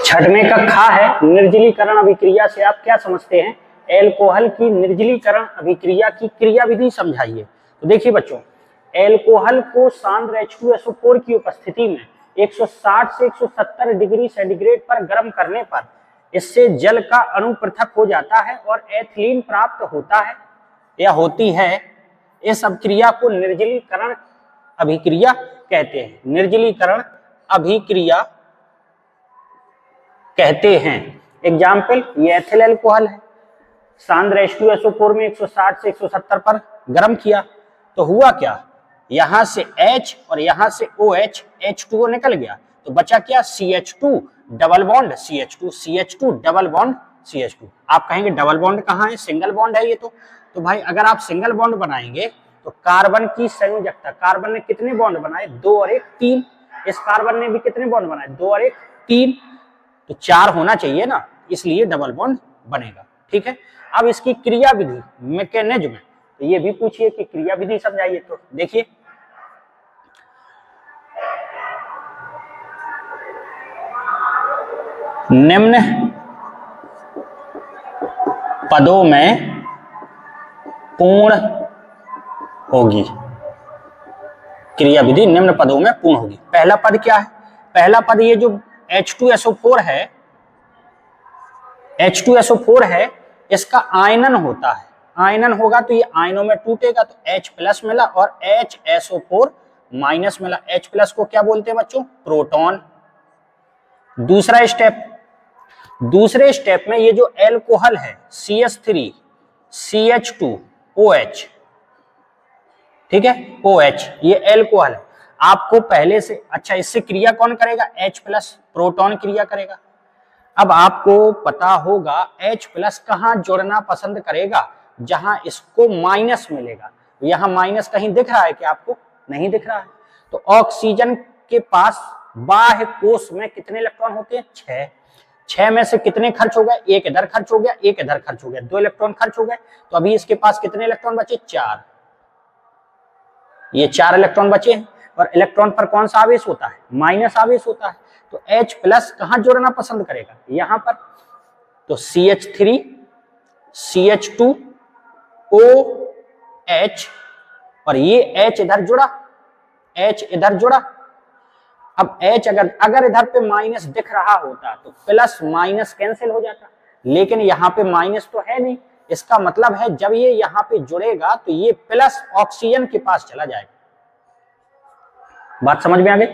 छठवें का खा है, निर्जलीकरण अभिक्रिया से आप क्या समझते हैं? एल्कोहल की निर्जलीकरण अभिक्रिया की क्रिया विधि समझाइए। तो देखिए बच्चों, एल्कोहल को सांद्र H2SO4 की उपस्थिति में 160 से 170 डिग्री सेंटीग्रेड पर गर्म करने पर इससे जल का अणु पृथक हो जाता है और एथिलीन प्राप्त होता है या होती है। इस अभिक्रिया को निर्जलीकरण अभिक्रिया कहते हैं। निर्जलीकरण अभिक्रिया कहते हैं। एग्जाम्पल, ये एथिल एल्कोहल है, सांद्र H2SO4 में 160 से 170 पर गर्म किया तो हुआ क्या, यहां से H और यहां से OH, H2O निकल गया तो बचा क्या, CH2 double bond CH2, CH2 double bond CH2। आप कहेंगे डबल बॉन्ड कहाँ है, सिंगल बॉन्ड है ये तो भाई अगर आप सिंगल बॉन्ड बनाएंगे तो कार्बन की संयोजकता, कार्बन ने कितने बॉन्ड बनाए, 2 और 1 3। इस कार्बन ने भी कितने बॉन्ड बनाए, 2 और 1 3, तो 4 होना चाहिए ना, इसलिए डबल बॉन्ड बनेगा। ठीक है, अब इसकी क्रिया विधि मैकेनिज्म, तो ये भी पूछिए कि क्रिया विधि समझाइए। तो देखिए, निम्न पदों में पूर्ण होगी, क्रिया विधि निम्न पदों में पूर्ण होगी। पहला पद क्या है, पहला पद ये जो H2SO4 है, H2SO4 है, इसका आयनन होता है, आयनन होगा तो ये आयनों में टूटेगा तो H प्लस मिला और HSO4 माइनस मिला। H प्लस को क्या बोलते हैं बच्चों, प्रोटॉन। दूसरा स्टेप, दूसरे स्टेप में ये जो एल्कोहल है CH3 CH2OH, ठीक है, OH ये एल्कोहल है। आपको पहले से, अच्छा इससे क्रिया कौन करेगा, H प्लस, प्रोटॉन क्रिया करेगा। अब आपको पता होगा H प्लस कहां जोड़ना पसंद करेगा, जहां इसको माइनस मिलेगा। यहां माइनस कहीं दिख रहा है कि आपको नहीं दिख रहा है। तो ऑक्सीजन के पास बाह्य कोश में कितने इलेक्ट्रॉन होते हैं, 6। 6 में से कितने खर्च हो गए, एक इधर खर्च हो गया, एक इधर खर्च हो गया, 2 इलेक्ट्रॉन खर्च हो गए। तो अभी इसके पास कितने इलेक्ट्रॉन बचे, 4। ये 4 इलेक्ट्रॉन बचे हैं और इलेक्ट्रॉन पर कौन सा आवेश होता है, माइनस आवेश होता है। तो H प्लस कहां जोड़ना पसंद करेगा, यहां पर। तो CH3 CH2 OH और ये H इधर जुड़ा, H इधर जुड़ा। अब H अगर इधर पे माइनस दिख रहा होता तो प्लस माइनस कैंसिल हो जाता, लेकिन यहाँ पे माइनस तो है नहीं। इसका मतलब है जब ये यहाँ पे जुड़ेगा तो ये प्लस ऑक्सीजन के पास चला जाएगा। बात समझ में आ गई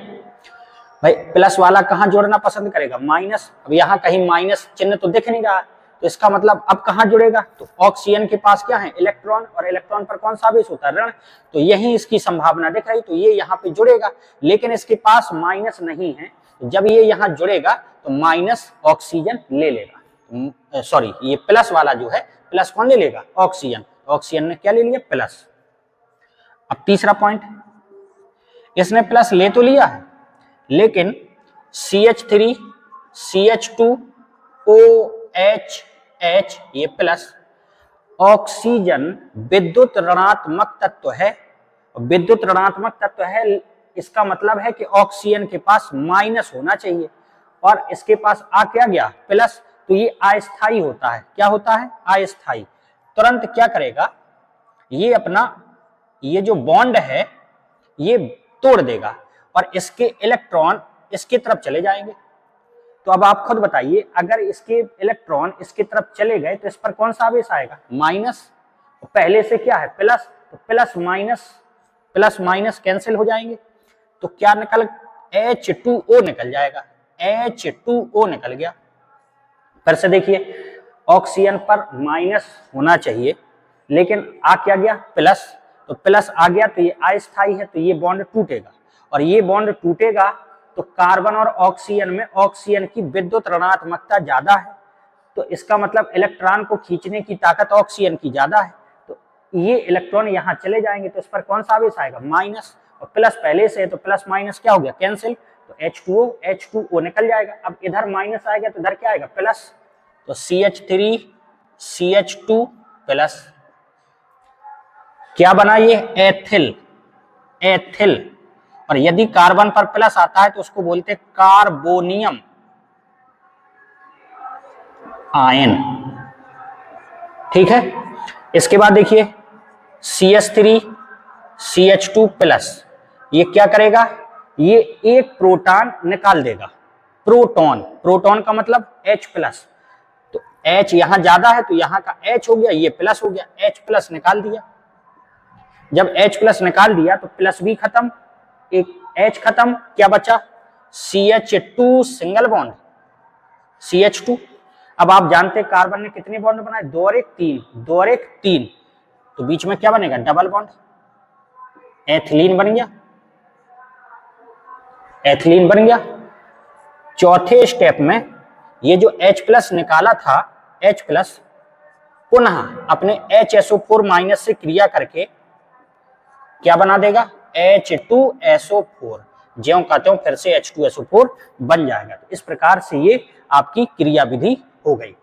भाई, प्लस वाला कहां जोड़ना पसंद करेगा, माइनस। अब यहाँ कहीं माइनस चिन्ह तो दिख नहीं रहा, तो इसका मतलब अब कहां जुड़ेगा, तो ऑक्सीजन के पास क्या है, इलेक्ट्रॉन, और इलेक्ट्रॉन पर कौन सा आवेश होता है, ऋण। तो यही इसकी संभावना दिख रही, तो ये यहाँ पे जुड़ेगा, लेकिन इसके पास माइनस नहीं है। तो जब ये यहाँ जुड़ेगा तो माइनस ऑक्सीजन ले लेगा, सॉरी ये प्लस वाला जो है, प्लस कौन ले लेगा, ऑक्सीजन। ऑक्सीजन ने क्या ले लिया, प्लस। अब तीसरा पॉइंट, इसने प्लस ले तो लिया है, लेकिन CH3 CH2 OH H ये प्लस, ऑक्सीजन विद्युत ऋणात्मक तत्व है, विद्युत ऋणात्मक तत्व है, इसका मतलब है कि ऑक्सीजन के पास माइनस होना चाहिए, और इसके पास आ क्या गया, प्लस। तो ये अस्थायी होता है, क्या होता है, अस्थायी। तुरंत क्या करेगा, ये अपना ये जो बॉन्ड है ये तोड़ देगा और इसके इलेक्ट्रॉन इसकी तरफ चले जाएंगे। तो अब आप खुद बताइए, अगर इसके इलेक्ट्रॉन इसकी तरफ चले गए तो इस पर कौन सा आवेश आएगा, माइनस। तो पहले से क्या है, प्लस, तो प्लस माइनस कैंसिल हो जाएंगे। तो क्या निकल, H2O निकल जाएगा, H2O निकल गया। फिर से देखिए, ऑक्सीजन पर माइनस होना चाहिए, लेकिन आ क्या गया, प्लस। तो प्लस आ गया तो ये अस्थायी है, तो ये बॉन्ड टूटेगा, और ये बॉन्ड टूटेगा तो कार्बन और ऑक्सीजन में ऑक्सीजन की विद्युत ऋणात्मकता ज्यादा है, तो इसका मतलब इलेक्ट्रॉन को खींचने की ताकत ऑक्सीजन की ज्यादा है। तो ये इलेक्ट्रॉन यहाँ चले जाएंगे, तो इस पर कौन सा आवेश आएगा, माइनस, और प्लस पहले से है तो प्लस माइनस क्या हो गया, कैंसिल। तो H2O निकल जाएगा। अब इधर माइनस आएगा तो इधर क्या आएगा, प्लस। तो CH3 CH2 प्लस, क्या बना ये, एथिल, और यदि कार्बन पर प्लस आता है तो उसको बोलते हैं कार्बोनियम आयन। ठीक है, इसके बाद देखिए CH3 CH2 प्लस, ये क्या करेगा, ये एक प्रोटॉन निकाल देगा। प्रोटॉन, प्रोटॉन का मतलब H प्लस, तो H यहां ज्यादा है तो यहां का H हो गया, ये प्लस हो गया, H प्लस निकाल दिया। जब H प्लस निकाल दिया तो प्लस भी खत्म, एक H खत्म, क्या बचा CH2 सिंगल बॉन्ड CH2। अब आप जानते हैं कार्बन ने कितने बॉन्ड बनाए, 2 और 1 3, 2 और 1 3, तो बीच में क्या बनेगा, डबल बॉन्ड, एथिलीन बन गया, एथिलीन बन गया। चौथे स्टेप में ये जो H प्लस निकाला था, H प्लस पुनः अपने HSO4 माइनस से क्रिया करके क्या बना देगा, H2SO4, ज्यों का त्यों फिर से H2SO4 बन जाएगा। तो इस प्रकार से ये आपकी क्रिया विधि हो गई।